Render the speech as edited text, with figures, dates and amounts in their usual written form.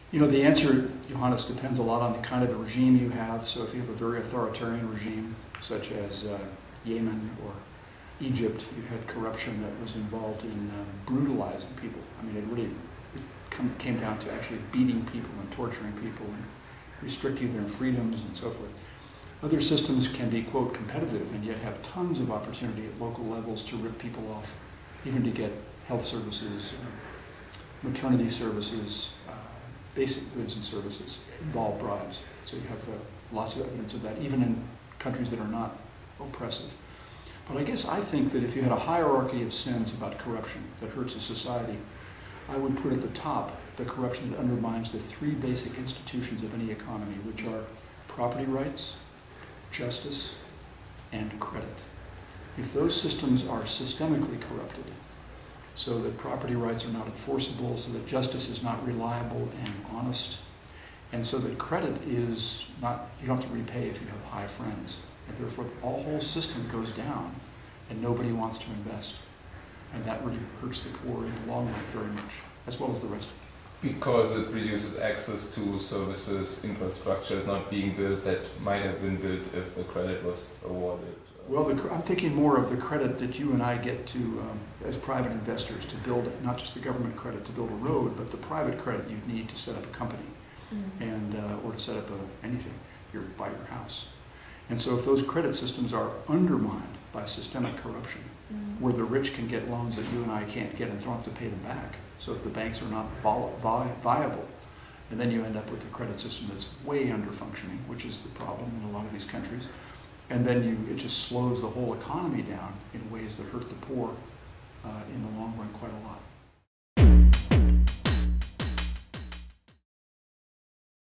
You know, the answer, Johannes, depends a lot on the kind of a regime you have. So if you have a very authoritarian regime, such as Yemen or Egypt, you had corruption that was involved in brutalizing people. I mean, it came down to actually beating people and torturing people and restricting their freedoms and so forth. Other systems can be, quote, competitive and yet have tons of opportunity at local levels to rip people off, even to get health services, maternity services, basic goods and services involve bribes. So you have lots of evidence of that, even in countries that are not oppressive. But I guess I think that if you had a hierarchy of sins about corruption that hurts a society, I would put at the top the corruption that undermines the three basic institutions of any economy, which are property rights, justice, and credit. If those systems are systemically corrupted, so that property rights are not enforceable, so that justice is not reliable and honest, and so that credit is not, you don't have to repay if you have high friends. And therefore, the whole system goes down, and nobody wants to invest. And that really hurts the poor in the long run very much, as well as the rest. Because it reduces access to services, infrastructure is not being built that might have been built if the credit was awarded. Well, I'm thinking more of the credit that you and I get to, as private investors, to build, not just the government credit to build a road, but the private credit you need to set up a company, and or to set up anything, buy your house. And so if those credit systems are undermined by systemic corruption, where the rich can get loans that you and I can't get and don't have to pay them back, so if the banks are not viable, and then you end up with a credit system that's way under functioning, which is the problem in a lot of these countries, and then it just slows the whole economy down in ways that hurt the poor